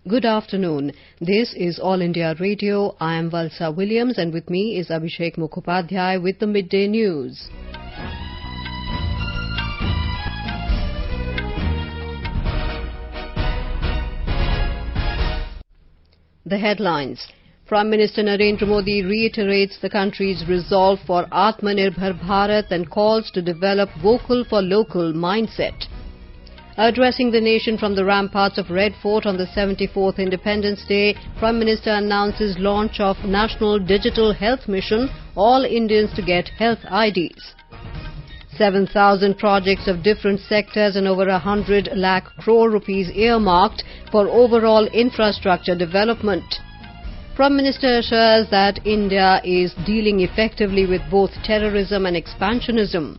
Good afternoon. This is All India Radio. I am Valsa Williams and with me is Abhishek Mukhopadhyay with the Midday News. The headlines. Prime Minister Narendra Modi reiterates the country's resolve for Atmanirbhar Bharat and calls to develop vocal for local mindset. Addressing the nation from the ramparts of Red Fort on the 74th Independence Day, Prime Minister announces launch of National Digital Health Mission, All Indians to Get Health IDs. 7,000 projects of different sectors and over 100 lakh crore rupees earmarked for overall infrastructure development. Prime Minister assures that India is dealing effectively with both terrorism and expansionism.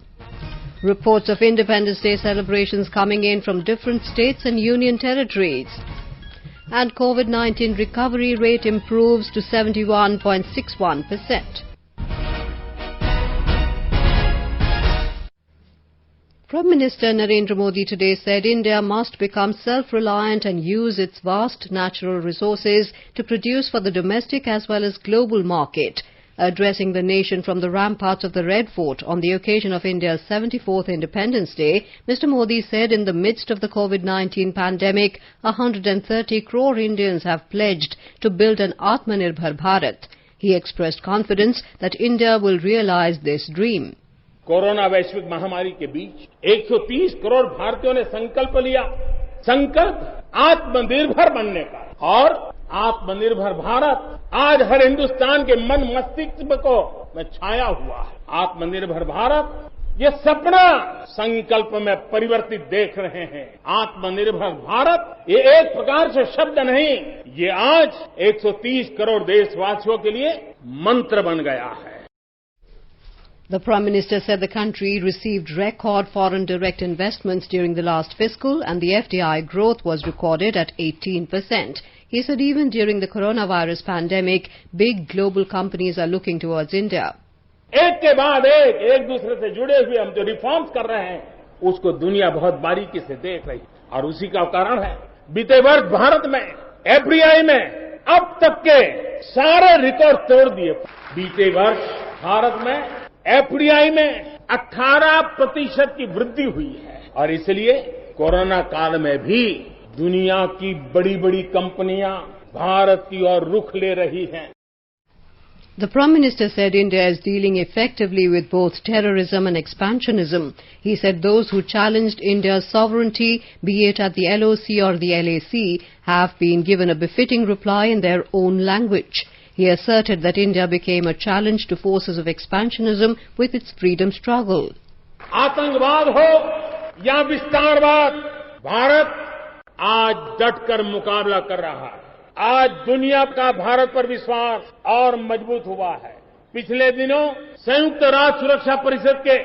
Reports of Independence Day celebrations coming in from different states and union territories. And COVID-19 recovery rate improves to 71.61%. Prime Minister Narendra Modi today said India must become self-reliant and use its vast natural resources to produce for the domestic as well as global market. Addressing the nation from the ramparts of the Red Fort on the occasion of India's 74th Independence Day, Mr. Modi said in the midst of the COVID-19 pandemic, 130 crore Indians have pledged to build an Atmanirbhar Bharat. He expressed confidence that India will realize this dream. Corona वैश्विक महामारी के बीच 130 करोड़ भारतीयों ने संकल्प लिया, संकल्प आत्मनिर्भर बनने का। और आत्मनिर्भर भारत आज हर हिंदुस्तान के मन मस्तिष्क में छाया हुआ है। आत्मनिर्भर भारत ये सपना संकल्प में परिवर्तित देख रहे हैं। आत्मनिर्भर भारत ये एक प्रकार से शब्द नहीं, ये आज 130 करोड़ देशवासियों के लिए मंत्र बन गया है। The Prime Minister said the country received record foreign direct investments during the last fiscal and the FDI growth was recorded at 18%. He said even during the coronavirus pandemic, big global companies are looking towards India. एक के बाद एक दूसरे से जुड़े हुए हम जो रिफॉर्म्स कर रहे हैं, उसको दुनिया बहुत बारीकी से देख रही है और उसी का कारण है बीते वर्ष भारत में एफडीआई में अब तक के सारे रिकॉर्ड तोड़ दिए। बीते वर्ष भारत में एफडीआई में 18% की वृद्धि हुई है और इसलिए कोरोना काल में भी दुनिया की बड़ी-बड़ी कंपनियां भारत की ओर रुख ले रही हैं। The Prime Minister said India is dealing effectively with both terrorism and expansionism. He said those who challenged India's sovereignty, be it at the LOC or the LAC, have been given a befitting reply in their own language. He asserted that India became a challenge to forces of expansionism with its freedom struggle. आतंकवाद हो या विस्तारवाद, भारत आज डटकर मुकाबला कर रहा है। आज दुनिया का भारत पर विश्वास और मजबूत हुआ है। पिछले दिनों संयुक्त राष्ट्र सुरक्षा परिषद के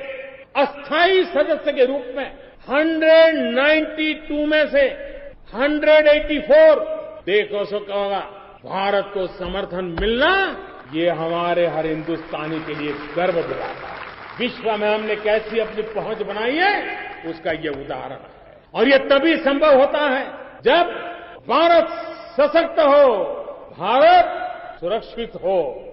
अस्थायी सदस्य के रूप में 192 में से 184 देशों से होगा। भारत को समर्थन मिलना ये हमारे हर हिंदुस्तानी के लिए गर्व दिलाता है। विश्व में हमने कैसी अपनी पहुंच बनाई है, उसका ये उदाहरण है। और ये तभी संभव होता है जब भारत सशक्त हो, भारत सुरक्षित हो।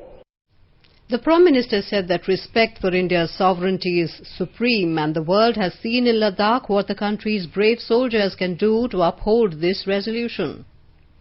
The Prime Minister said that respect for India's sovereignty is supreme and the world has seen in Ladakh what the country's brave soldiers can do to uphold this resolution.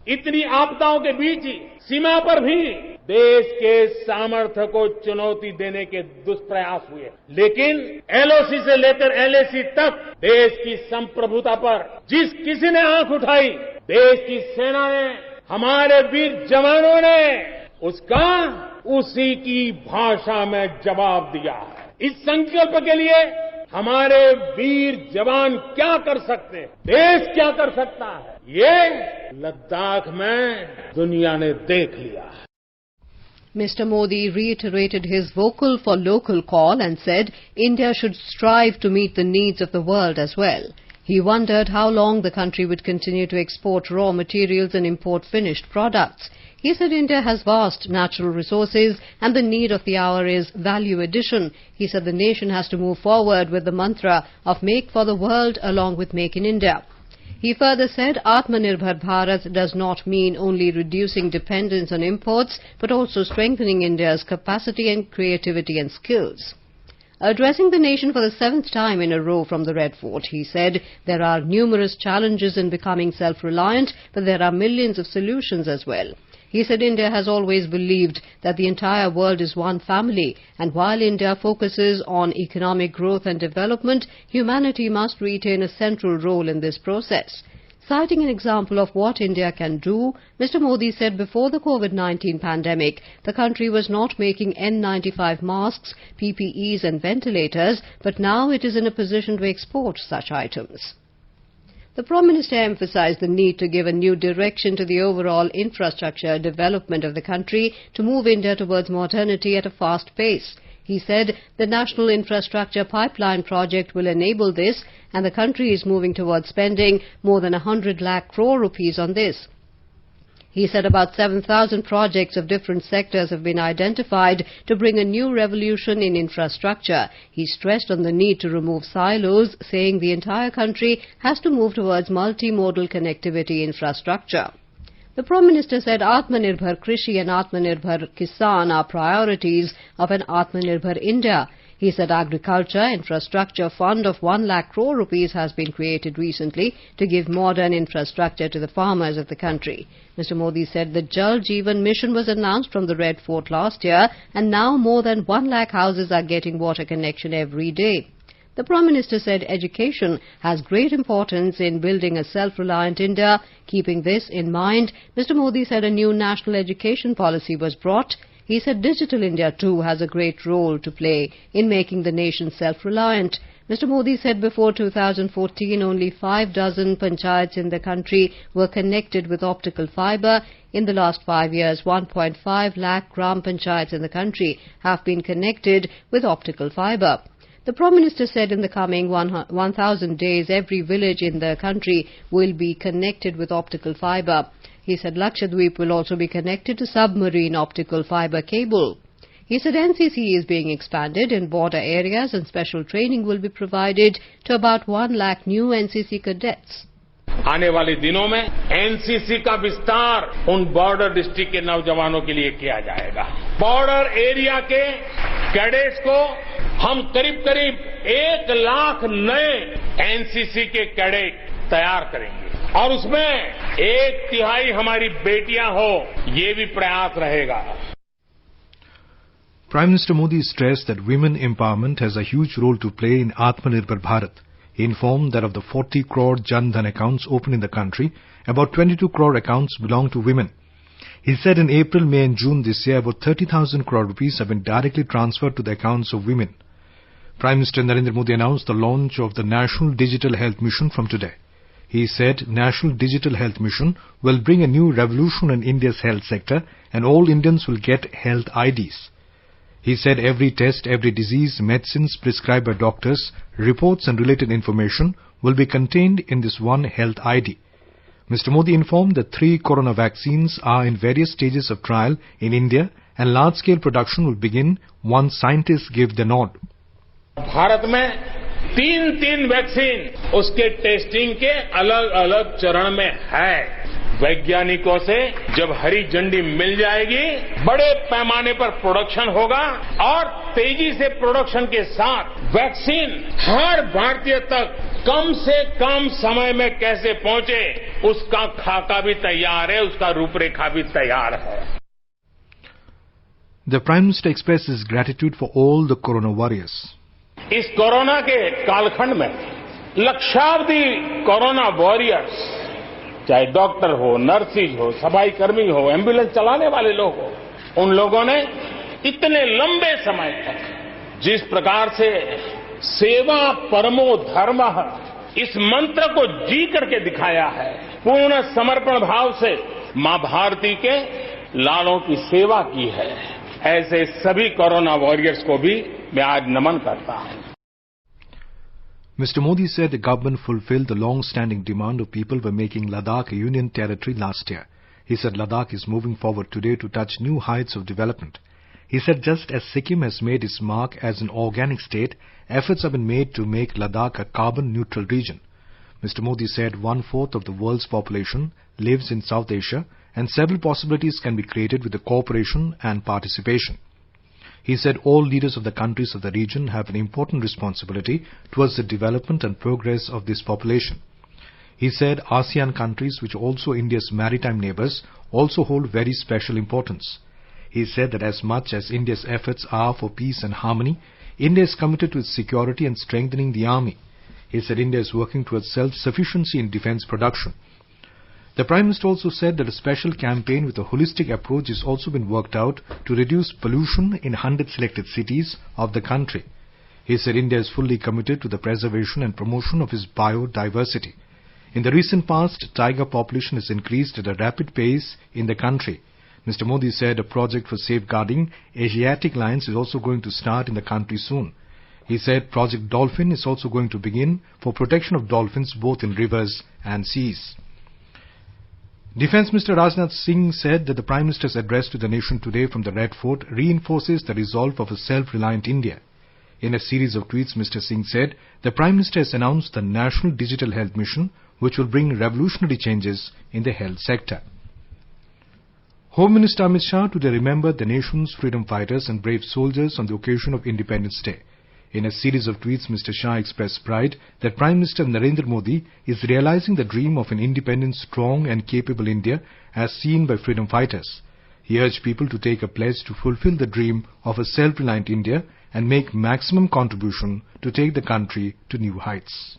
इतनी आपदाओं के बीच ही सीमा पर भी देश के सामर्थ्य को चुनौती देने के दुष्प्रयास हुए, लेकिन एलओसी से लेकर एलएसी तक देश की संप्रभुता पर जिस किसी ने आंख उठाई, देश की सेना ने, हमारे वीर जवानों ने उसका उसी की भाषा में जवाब दिया है। इस संकल्प के लिए हमारे वीर जवान क्या कर सकते हैं, देश क्या कर सकता है, ये लद्दाख में दुनिया ने देख लिया है। Mr. Modi reiterated his vocal for local call and said India should strive to meet the needs of the world as well. He wondered how long the country would continue to export raw materials and import finished products. He said India has vast natural resources and the need of the hour is value addition. He said the nation has to move forward with the mantra of Make for the World along with Make in India. He further said Atmanirbhar Bharat does not mean only reducing dependence on imports, but also strengthening India's capacity and creativity and skills. Addressing the nation for the seventh time in a row from the Red Fort, he said there are numerous challenges in becoming self-reliant, but there are millions of solutions as well. He said India has always believed that the entire world is one family, and while India focuses on economic growth and development, humanity must retain a central role in this process. Citing an example of what India can do, Mr. Modi said before the COVID-19 pandemic, the country was not making N95 masks, PPEs and ventilators, but now it is in a position to export such items. The Prime Minister emphasized the need to give a new direction to the overall infrastructure development of the country to move India towards modernity at a fast pace. He said the National Infrastructure Pipeline project will enable this, and the country is moving towards spending more than 100 lakh crore rupees on this. He said about 7,000 projects of different sectors have been identified to bring a new revolution in infrastructure. He stressed on the need to remove silos, saying the entire country has to move towards multimodal connectivity infrastructure. The Prime Minister said Atmanirbhar Krishi and Atmanirbhar Kisan are priorities of an Atmanirbhar India. He said Agriculture Infrastructure Fund of 1 lakh crore rupees has been created recently to give modern infrastructure to the farmers of the country. Mr. Modi said the Jal Jeevan Mission was announced from the Red Fort last year, and now more than 1 lakh houses are getting water connection every day. The Prime Minister said education has great importance in building a self-reliant India. Keeping this in mind, Mr. Modi said a new national education policy was brought. He said Digital India too has a great role to play in making the nation self-reliant. Mr. Modi said before 2014 only 5 dozen panchayats in the country were connected with optical fibre. In the last 5 years, 1.5 lakh gram panchayats in the country have been connected with optical fibre. The Prime Minister said in the coming 1,000 days, every village in the country will be connected with optical fibre. He said Lakshadweep will also be connected to submarine optical fibre cable. He said NCC is being expanded in border areas and special training will be provided to about 1 lakh new NCC cadets. आने वाले दिनों में NCC का विस्तार उन border district के नौजवानों के लिए किया जाएगा। बॉर्डर एरिया के कैडेट्स को हम करीब 1 लाख नए एनसीसी के कैडेट तैयार करेंगे और उसमें 1/3 हमारी बेटियां हो, ये भी प्रयास रहेगा। Prime Minister Modi stressed that women empowerment has a huge role to play in Atmanirbhar Bharat. He informed that of the 40 crore Jan Dhan accounts open in the country, about 22 crore accounts belong to women. He said in April, May and June this year, about 30,000 crore rupees have been directly transferred to the accounts of women. Prime Minister Narendra Modi announced the launch of the National Digital Health Mission from today. He said National Digital Health Mission will bring a new revolution in India's health sector and all Indians will get health IDs. He said every test, every disease, medicines prescribed by doctors, reports and related information will be contained in this one health ID. Mr. Modi informed that 3 corona vaccines are in various stages of trial in India and large-scale production will begin once scientists give the nod. Bharat में 3 vaccine उसके testing के अलग-अलग चरण में है। वैज्ञानिकों से जब हरी झंडी मिल जाएगी, बड़े पैमाने पर प्रोडक्शन होगा और तेजी से प्रोडक्शन के साथ वैक्सीन हर भारतीय तक कम से कम समय में कैसे पहुंचे, उसका खाका भी तैयार है, उसका रूपरेखा भी तैयार है। The Prime Minister expressed his gratitude for all the corona warriors. इस कोरोना के कालखंड में लक्षावधि कोरोना वॉरियर्स, चाहे डॉक्टर हो, नर्सिस हो, सफाई कर्मी हो, एम्बुलेंस चलाने वाले लोग हो, उन लोगों ने इतने लंबे समय तक जिस प्रकार से सेवा परमो धर्मः इस मंत्र को जी करके दिखाया है, पूर्ण समर्पण भाव से मां भारती के लालों की सेवा की है, ऐसे सभी कोरोना वॉरियर्स को भी मैं आज नमन करता हूं। Mr. Modi said the government fulfilled the long-standing demand of people by making Ladakh a union territory last year. He said Ladakh is moving forward today to touch new heights of development. He said just as Sikkim has made its mark as an organic state, efforts have been made to make Ladakh a carbon-neutral region. Mr. Modi said 1/4 of the world's population lives in South Asia and several possibilities can be created with the cooperation and participation. He said all leaders of the countries of the region have an important responsibility towards the development and progress of this population. He said ASEAN countries, which are also India's maritime neighbors, also hold very special importance. He said that as much as India's efforts are for peace and harmony, India is committed to its security and strengthening the army. He said India is working towards self-sufficiency in defense production. The Prime Minister also said that a special campaign with a holistic approach has also been worked out to reduce pollution in 100 selected cities of the country. He said India is fully committed to the preservation and promotion of its biodiversity. In the recent past, tiger population has increased at a rapid pace in the country. Mr. Modi said a project for safeguarding Asiatic lions is also going to start in the country soon. He said Project Dolphin is also going to begin for protection of dolphins both in rivers and seas. Defence Minister Rajnath Singh said that the Prime Minister's address to the nation today from the Red Fort reinforces the resolve of a self-reliant India. In a series of tweets, Mr. Singh said the Prime Minister has announced the National Digital Health Mission, which will bring revolutionary changes in the health sector. Home Minister Amit Shah today remembered the nation's freedom fighters and brave soldiers on the occasion of Independence Day. In a series of tweets, Mr. Shah expressed pride that Prime Minister Narendra Modi is realizing the dream of an independent, strong and capable India as seen by freedom fighters. He urged people to take a pledge to fulfill the dream of a self-reliant India and make maximum contribution to take the country to new heights.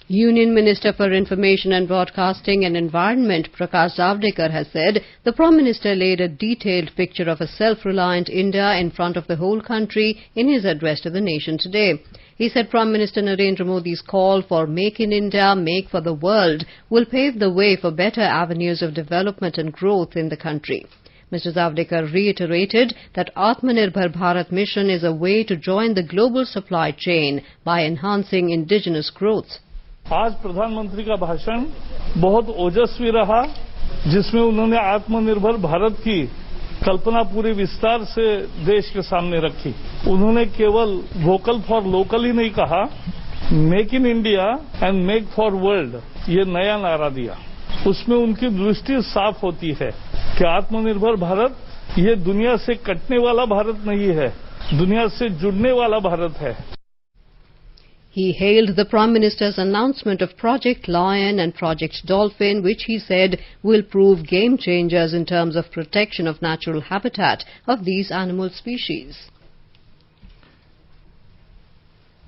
Union Minister for Information and Broadcasting and Environment Prakash Javadekar has said the Prime Minister laid a detailed picture of a self-reliant India in front of the whole country in his address to the nation today. He said Prime Minister Narendra Modi's call for Make in India, Make for the World will pave the way for better avenues of development and growth in the country. Mr. Javadekar reiterated that Atmanirbhar Bharat mission is a way to join the global supply chain by enhancing indigenous growth. आज प्रधानमंत्री का भाषण बहुत ओजस्वी रहा, जिसमें उन्होंने आत्मनिर्भर भारत की कल्पना पूरी विस्तार से देश के सामने रखी। उन्होंने केवल वोकल फॉर लोकल ही नहीं कहा, make in India and make for world ये नया नारा दिया। उसमें उनकी दृष्टि साफ होती है कि आत्मनिर्भर भारत ये दुनिया से कटने वाला भारत नहीं है, दुनिया से जुड़ने वाला भारत है। He hailed the Prime Minister's announcement of Project Lion and Project Dolphin, which he said will prove game changers in terms of protection of natural habitat of these animal species.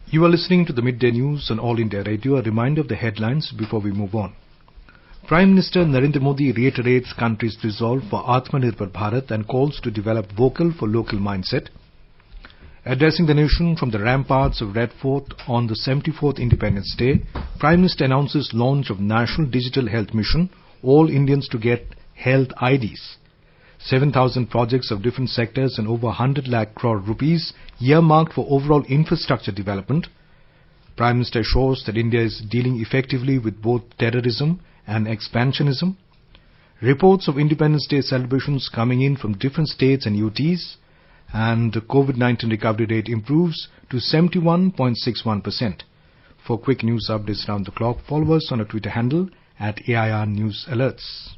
You are listening to the Midday News on All India Radio. A reminder of the headlines before we move on. Prime Minister Narendra Modi reiterates country's resolve for Atmanirbhar Bharat and calls to develop vocal for local mindset. Addressing the nation from the ramparts of Red Fort on the 74th Independence Day, Prime Minister announces launch of National Digital Health Mission, all Indians to get health IDs. 7,000 projects of different sectors and over 100 lakh crore rupees earmarked for overall infrastructure development. Prime Minister assures that India is dealing effectively with both terrorism and expansionism. Reports of Independence Day celebrations coming in from different states and UTs. And the COVID-19 recovery rate improves to 71.61%. For quick news updates round the clock, follow us on our Twitter handle at AIR News Alerts.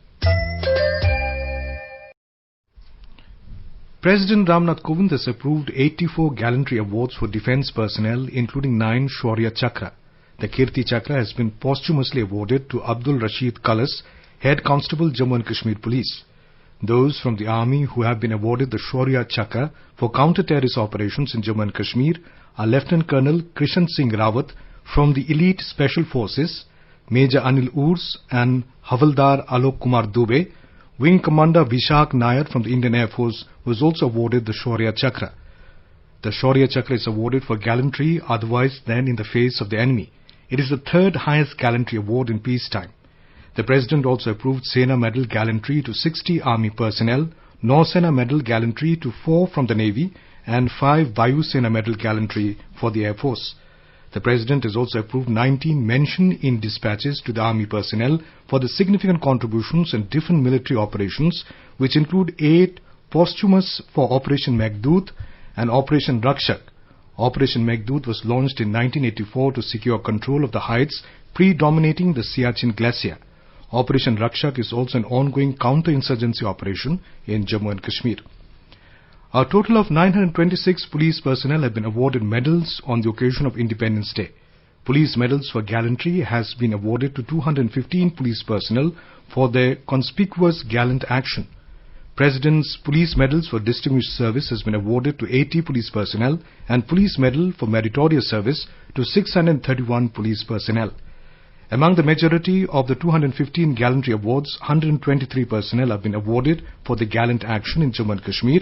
President Ramnath Kovind has approved 84 gallantry awards for defence personnel, including 9 Shaurya Chakra. The Kirti Chakra has been posthumously awarded to Abdul Rashid Kalas, Head Constable, Jammu and Kashmir Police. Those from the army who have been awarded the Shaurya Chakra for counter-terrorist operations in Jammu and Kashmir are Lieutenant Colonel Krishan Singh Rawat from the Elite Special Forces, Major Anil Urs and Havaldar Alok Kumar Dubey. Wing Commander Vishak Nair from the Indian Air Force was also awarded the Shaurya Chakra. The Shaurya Chakra is awarded for gallantry otherwise than in the face of the enemy. It is the third highest gallantry award in peacetime. The President also approved Sena Medal Gallantry to 60 Army personnel, Nausena Medal Gallantry to 4 from the Navy and 5 Vayu Sena Medal Gallantry for the Air Force. The President has also approved 19 mention in dispatches to the Army personnel for the significant contributions in different military operations, which include 8 posthumous for Operation Meghdoot and Operation Rakshak. Operation Meghdoot was launched in 1984 to secure control of the heights predominating the Siachen Glacier. Operation Rakshak is also an ongoing counter-insurgency operation in Jammu and Kashmir. A total of 926 police personnel have been awarded medals on the occasion of Independence Day. Police medals for gallantry has been awarded to 215 police personnel for their conspicuous gallant action. President's police medals for distinguished service has been awarded to 80 police personnel and police medal for meritorious service to 631 police personnel. Among the majority of the 215 gallantry awards, 123 personnel have been awarded for the gallant action in Jammu and Kashmir,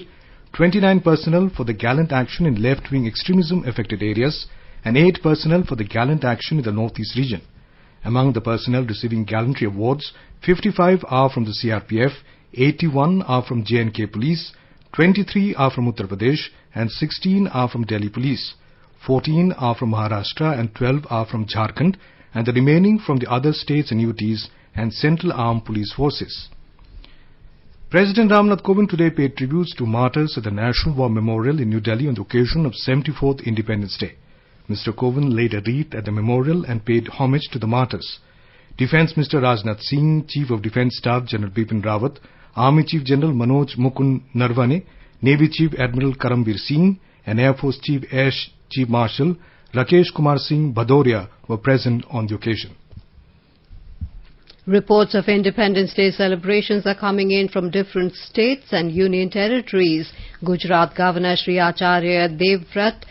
29 personnel for the gallant action in left-wing extremism affected areas, and 8 personnel for the gallant action in the northeast region. Among the personnel receiving gallantry awards, 55 are from the CRPF, 81 are from J&K Police, 23 are from Uttar Pradesh, and 16 are from Delhi Police. 14 are from Maharashtra and 12 are from Jharkhand, and the remaining from the other states and UTs and Central Armed Police Forces. President Ramnath Kovind today paid tributes to martyrs at the National War Memorial in New Delhi on the occasion of 74th Independence Day. Mr. Kovind laid a wreath at the memorial and paid homage to the martyrs. Defence Minister Rajnath Singh, Chief of Defence Staff General Bipin Rawat, Army Chief General Manoj Mukund Narwane, Navy Chief Admiral Karambir Singh, and Air Force Chief Air Chief Marshal Rakesh Kumar Singh Bhadoria were present on the occasion. Reports of Independence Day celebrations are coming in from different states and union territories. Gujarat Governor Shri Acharya Devvrat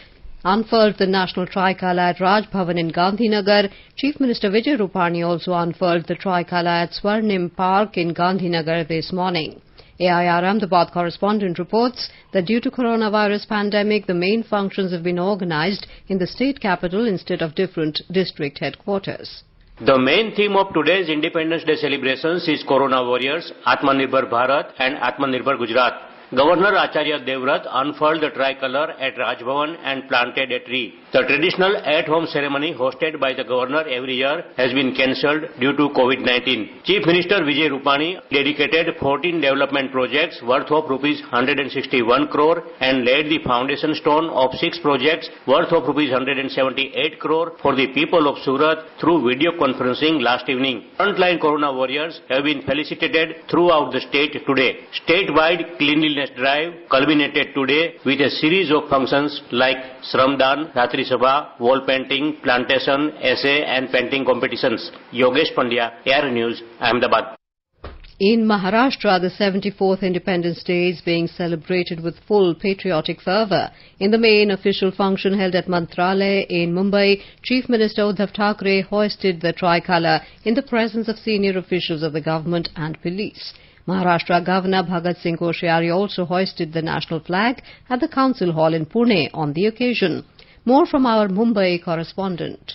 unfurled the national tricolour at Raj Bhavan in Gandhinagar. Chief Minister Vijay Rupani also unfurled the tricolour at Swarnim Park in Gandhinagar this morning. AIR Ahmedabad correspondent reports that due to coronavirus pandemic, the main functions have been organised in the state capital instead of different district headquarters. The main theme of today's Independence Day celebrations is Corona Warriors, Atmanirbhar Bharat and Atmanirbhar Gujarat. Governor Acharya Devvrat unfurled the tricolour at Raj Bhavan and planted a tree. The traditional at-home ceremony hosted by the governor every year has been cancelled due to COVID-19. Chief Minister Vijay Rupani dedicated 14 development projects worth of rupees 161 crore and laid the foundation stone of 6 projects worth of rupees 178 crore for the people of Surat through video conferencing last evening. Frontline Corona Warriors have been felicitated throughout the state today. Statewide cleanliness drive culminated today with a series of functions like Shramdan, Ratri Sabha, wall painting, plantation, essay and painting competitions. Yogesh Pandya, Air News, Ahmedabad. In Maharashtra, the 74th Independence Day is being celebrated with full patriotic fervour. In the main official function held at Mantralaya in Mumbai, Chief Minister Uddhav Thackeray hoisted the tricolour in the presence of senior officials of the government and police. Maharashtra Governor Bhagat Singh Koshyari also hoisted the national flag at the Council Hall in Pune on the occasion. More from our Mumbai correspondent.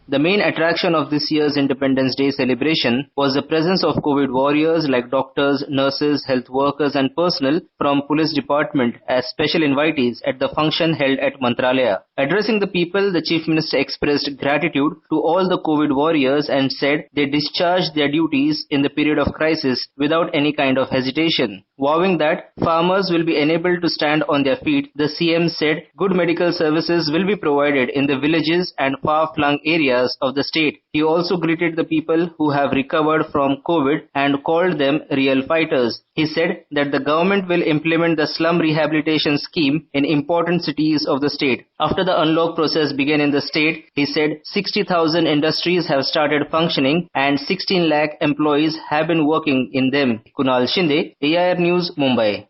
The main attraction of this year's Independence Day celebration was the presence of COVID warriors like doctors, nurses, health workers and personnel from police department as special invitees at the function held at Mantralaya. Addressing the people, the Chief Minister expressed gratitude to all the COVID warriors and said they discharged their duties in the period of crisis without any kind of hesitation. Vowing that farmers will be enabled to stand on their feet, the CM said good medical services will be provided in the villages and far-flung areas of the state. He also greeted the people who have recovered from COVID and called them real fighters. He said that the government will implement the slum rehabilitation scheme in important cities of the state. After the unlock process began in the state, he said 60,000 industries have started functioning and 16 lakh employees have been working in them. Kunal Shinde, AIR News, Mumbai.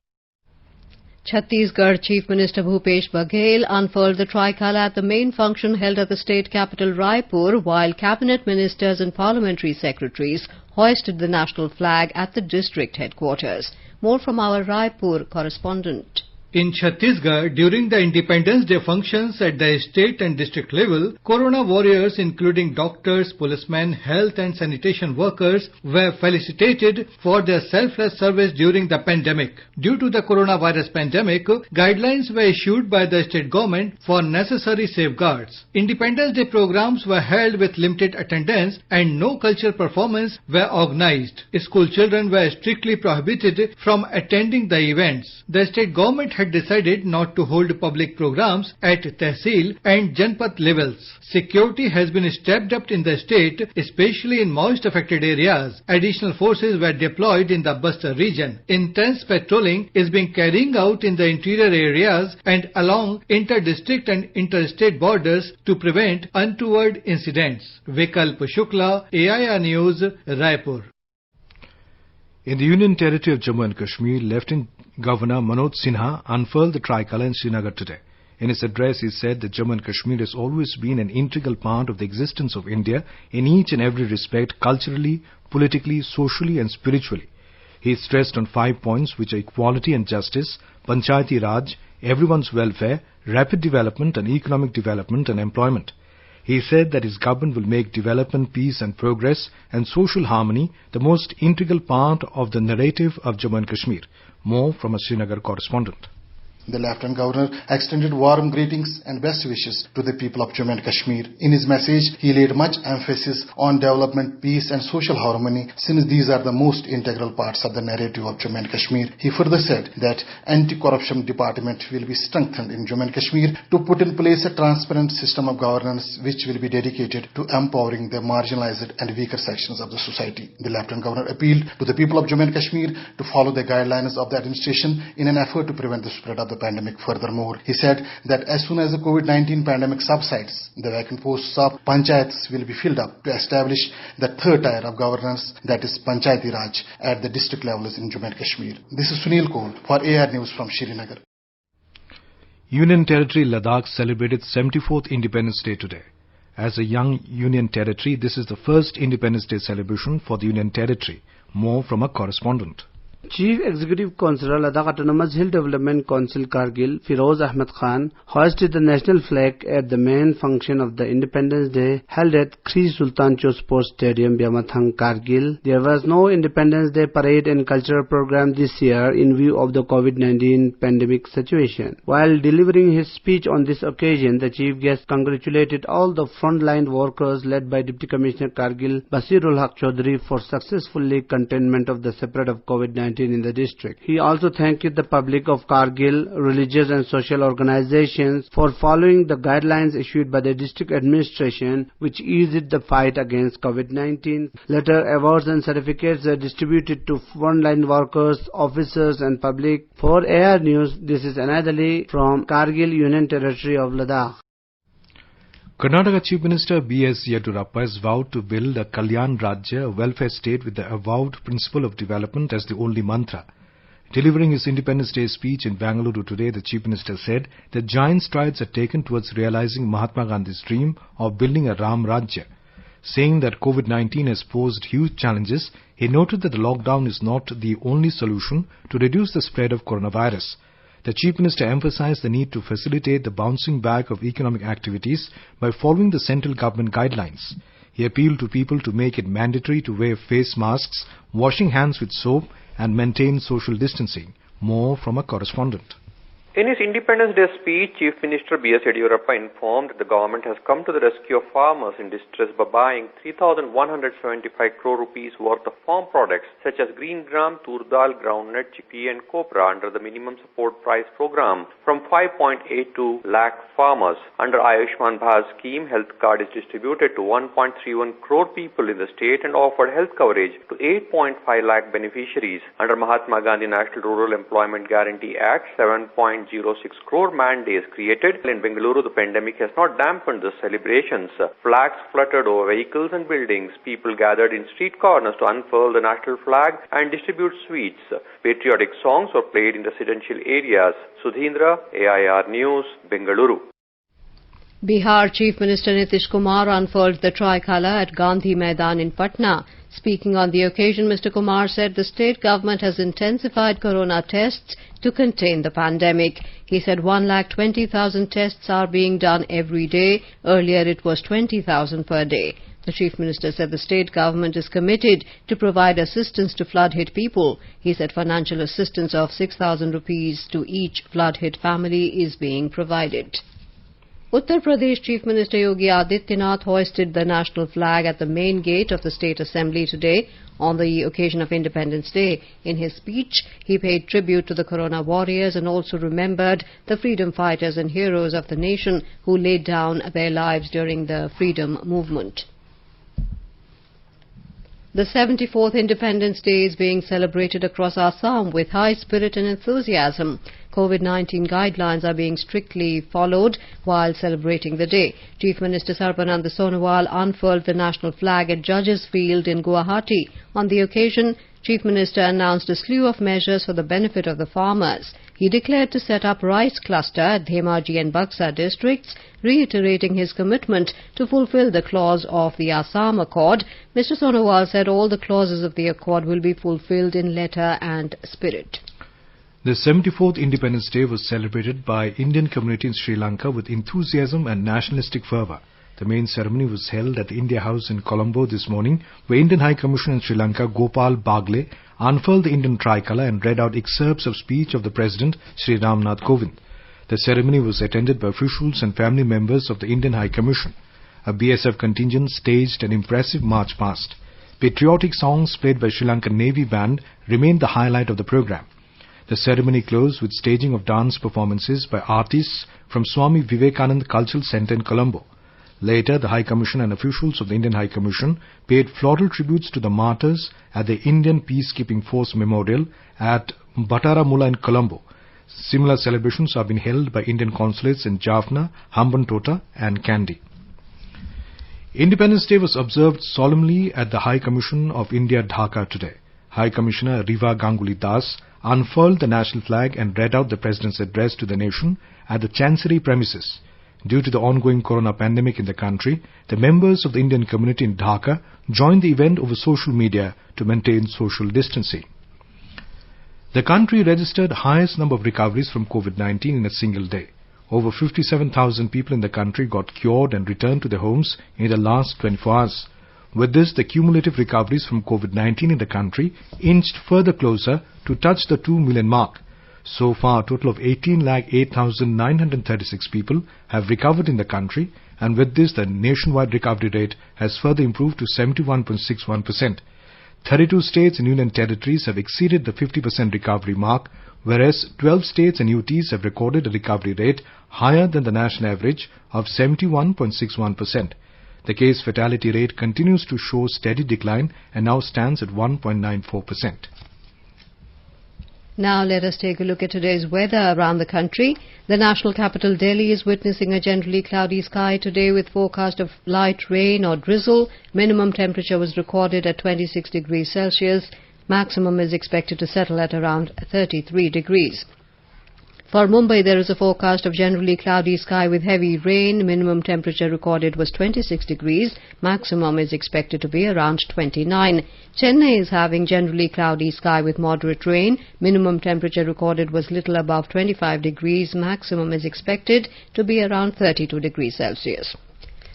Chhattisgarh Chief Minister Bhupesh Baghel unfurled the tricolour at the main function held at the state capital Raipur, while cabinet ministers and parliamentary secretaries hoisted the national flag at the district headquarters. More from our Raipur correspondent. In Chhattisgarh, during the Independence Day functions at the state and district level, Corona warriors including doctors, policemen, health and sanitation workers were felicitated for their selfless service during the pandemic. Due to the coronavirus pandemic, guidelines were issued by the state government for necessary safeguards. Independence Day programs were held with limited attendance and no cultural performance were organized. School children were strictly prohibited from attending the events. The state government had had decided not to hold public programs at Tehsil and Janpat levels. Security has been stepped up in the state, especially in most affected areas. Additional forces were deployed in the Bastar region. Intense patrolling is being carried out in the interior areas and along inter-district and interstate borders to prevent untoward incidents. Vikalp Shukla, AIR News, Raipur. In the Union Territory of Jammu and Kashmir, Lieutenant Governor Manoj Sinha unfurled the tricolour in Srinagar today. In his address, he said that Jammu and Kashmir has always been an integral part of the existence of India in each and every respect, culturally, politically, socially and spiritually. He stressed on 5 points which are equality and justice, Panchayati Raj, everyone's welfare, rapid development and economic development and employment. He said that his government will make development, peace and progress and social harmony the most integral part of the narrative of Jammu and Kashmir. More from a Srinagar correspondent. The Lieutenant Governor extended warm greetings and best wishes to the people of Jammu and Kashmir. In his message, he laid much emphasis on development, peace and social harmony, since these are the most integral parts of the narrative of Jammu and Kashmir. He further said that anti-corruption department will be strengthened in Jammu and Kashmir to put in place a transparent system of governance which will be dedicated to empowering the marginalized and weaker sections of the society. The Lieutenant Governor appealed to the people of Jammu and Kashmir to follow the guidelines of the administration in an effort to prevent the spread of the pandemic. Furthermore, he said that as soon as the COVID-19 pandemic subsides, the vacant posts of panchayats will be filled up to establish the third tier of governance, that is Panchayati Raj, at the district levels in Jammu and Kashmir. This is Sunil Kaur for AR News from Srinagar. Union Territory Ladakh celebrated 74th Independence Day today. As a young Union Territory, this is the first Independence Day celebration for the Union Territory. More from a correspondent. Chief Executive Councillor Ladakh Autonomous Hill Development Council Kargil, Firoz Ahmed Khan, hoisted the national flag at the main function of the Independence Day held at Khri Sultan Cho Sports Stadium, Byamathang, Kargil. There was no Independence Day parade and cultural program this year in view of the COVID-19 pandemic situation. While delivering his speech on this occasion, the chief guest congratulated all the frontline workers led by Deputy Commissioner Kargil, Basirul Haq Chaudhary, for successfully containment of the spread of COVID-19 in the district. He also thanked the public of Kargil, religious and social organizations for following the guidelines issued by the district administration, which eased the fight against COVID-19. Later, awards and certificates are distributed to frontline workers, officers and public. For AR News, this is Anadali from Kargil, Union Territory of Ladakh. Karnataka Chief Minister B.S. Yedurappa has vowed to build a Kalyan Rajya, a welfare state with the avowed principle of development as the only mantra. Delivering his Independence Day speech in Bangalore today, the Chief Minister said that giant strides are taken towards realizing Mahatma Gandhi's dream of building a Ram Rajya. Saying that COVID-19 has posed huge challenges, he noted that the lockdown is not the only solution to reduce the spread of coronavirus. The Chief Minister emphasized the need to facilitate the bouncing back of economic activities by following the central government guidelines. He appealed to people to make it mandatory to wear face masks, washing hands with soap and maintain social distancing. More from a correspondent. In his Independence Day speech, Chief Minister B.S. Yedurappa informed that the government has come to the rescue of farmers in distress by buying 3,175 crore rupees worth of farm products such as green gram, tur dal, groundnut, chickpea and copra under the minimum support price program from 5.82 lakh farmers. Under Ayushman Bharat scheme, health card is distributed to 1.31 crore people in the state and offered health coverage to 8.5 lakh beneficiaries. Under Mahatma Gandhi National Rural Employment Guarantee Act, 7.06 crore man days created. In Bengaluru, the pandemic has not dampened the celebrations. Flags fluttered over vehicles and buildings. People gathered in street corners to unfurl the national flag and distribute sweets. Patriotic songs were played in residential areas. Sudhindra, AIR News, Bengaluru. Bihar Chief Minister Nitish Kumar unfurled the tricolour at Gandhi Maidan in Patna. Speaking on the occasion, Mr. Kumar said the state government has intensified corona tests to contain the pandemic. He said 1,20,000 tests are being done every day. Earlier it was 20,000 per day. The Chief Minister said the state government is committed to provide assistance to flood-hit people. He said financial assistance of 6,000 rupees to each flood-hit family is being provided. Uttar Pradesh Chief Minister Yogi Adityanath hoisted the national flag at the main gate of the State Assembly today on the occasion of Independence Day. In his speech, he paid tribute to the Corona warriors and also remembered the freedom fighters and heroes of the nation who laid down their lives during the freedom movement. The 74th Independence Day is being celebrated across Assam with high spirit and enthusiasm. COVID-19 guidelines are being strictly followed while celebrating the day. Chief Minister Sarbananda Sonowal unfurled the national flag at Judges Field in Guwahati. On the occasion, Chief Minister announced a slew of measures for the benefit of the farmers. He declared to set up rice cluster at Dhemaji and Buxa districts, reiterating his commitment to fulfill the clause of the Assam Accord. Mr. Sonowal said all the clauses of the accord will be fulfilled in letter and spirit. The 74th Independence Day was celebrated by Indian community in Sri Lanka with enthusiasm and nationalistic fervour. The main ceremony was held at the India House in Colombo this morning, where Indian High Commissioner in Sri Lanka Gopal Bagle unfurled the Indian tricolour and read out excerpts of speech of the President Sri Ramnath Kovind. The ceremony was attended by officials and family members of the Indian High Commission. A BSF contingent staged an impressive march past. Patriotic songs played by Sri Lankan Navy Band remained the highlight of the programme. The ceremony closed with staging of dance performances by artists from Swami Vivekanand Cultural Centre in Colombo. Later, the High Commission and officials of the Indian High Commission paid floral tributes to the martyrs at the Indian Peacekeeping Force Memorial at Bataramula in Colombo. Similar celebrations have been held by Indian consulates in Jaffna, Hambantota and Kandy. Independence Day was observed solemnly at the High Commission of India, Dhaka today. High Commissioner Riva Ganguly Das unfurled the national flag and read out the President's address to the nation at the Chancery premises. Due to the ongoing corona pandemic in the country, the members of the Indian community in Dhaka joined the event over social media to maintain social distancing. The country registered highest number of recoveries from COVID-19 in a single day. Over 57,000 people in the country got cured and returned to their homes in the last 24 hours. With this, the cumulative recoveries from COVID-19 in the country inched further closer to touch the 2 million mark. So far, a total of 18,08,936 people have recovered in the country, and with this, the nationwide recovery rate has further improved to 71.61%. 32 states and union territories have exceeded the 50% recovery mark, whereas 12 states and UTs have recorded a recovery rate higher than the national average of 71.61%. The case fatality rate continues to show steady decline and now stands at 1.94%. Now let us take a look at today's weather around the country. The national capital Delhi is witnessing a generally cloudy sky today with forecast of light rain or drizzle. Minimum temperature was recorded at 26 degrees Celsius. Maximum is expected to settle at around 33 degrees. For Mumbai, there is a forecast of generally cloudy sky with heavy rain. Minimum temperature recorded was 26 degrees. Maximum is expected to be around 29. Chennai is having generally cloudy sky with moderate rain. Minimum temperature recorded was little above 25 degrees. Maximum is expected to be around 32 degrees Celsius.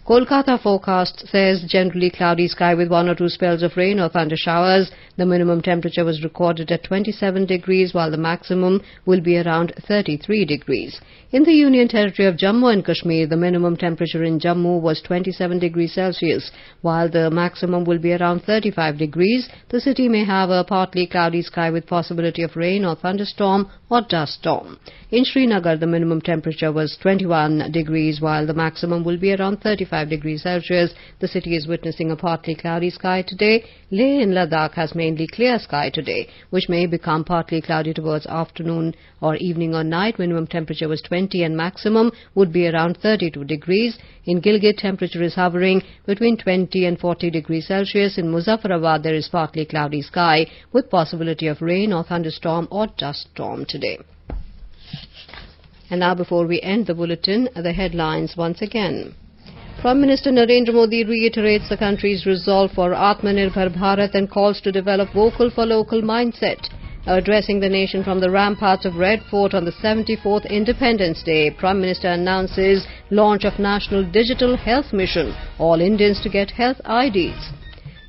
Kolkata forecast says generally cloudy sky with 1 or 2 spells of rain or thunder showers. The minimum temperature was recorded at 27 degrees while the maximum will be around 33 degrees. In the Union Territory of Jammu and Kashmir, the minimum temperature in Jammu was 27 degrees Celsius while the maximum will be around 35 degrees. The city may have a partly cloudy sky with possibility of rain or thunderstorm or dust storm. In Srinagar, the minimum temperature was 21 degrees while the maximum will be around 35 degrees Celsius. The city is witnessing a partly cloudy sky today. Leh in Ladakh has mainly clear sky today, which may become partly cloudy towards afternoon or evening or night. Minimum temperature was 20 and maximum would be around 32 degrees. In Gilgit, temperature is hovering between 20 and 40 degrees Celsius. In Muzaffarabad, there is partly cloudy sky with possibility of rain or thunderstorm or dust storm today. And now, before we end the bulletin, the headlines once again. Prime Minister Narendra Modi reiterates the country's resolve for Atmanirbhar Bharat and calls to develop vocal for local mindset. Addressing the nation from the ramparts of Red Fort on the 74th Independence Day, Prime Minister announces launch of National Digital Health Mission, all Indians to get health IDs.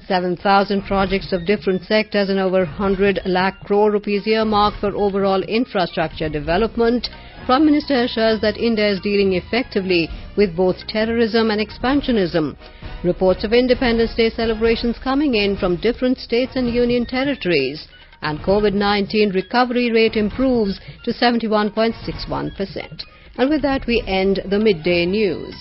7,000 projects of different sectors and over 100 lakh crore rupees earmarked for overall infrastructure development. Prime Minister assures that India is dealing effectively with both terrorism and expansionism. Reports of Independence Day celebrations coming in from different states and union territories. And COVID-19 recovery rate improves to 71.61%. And with that, we end the midday news.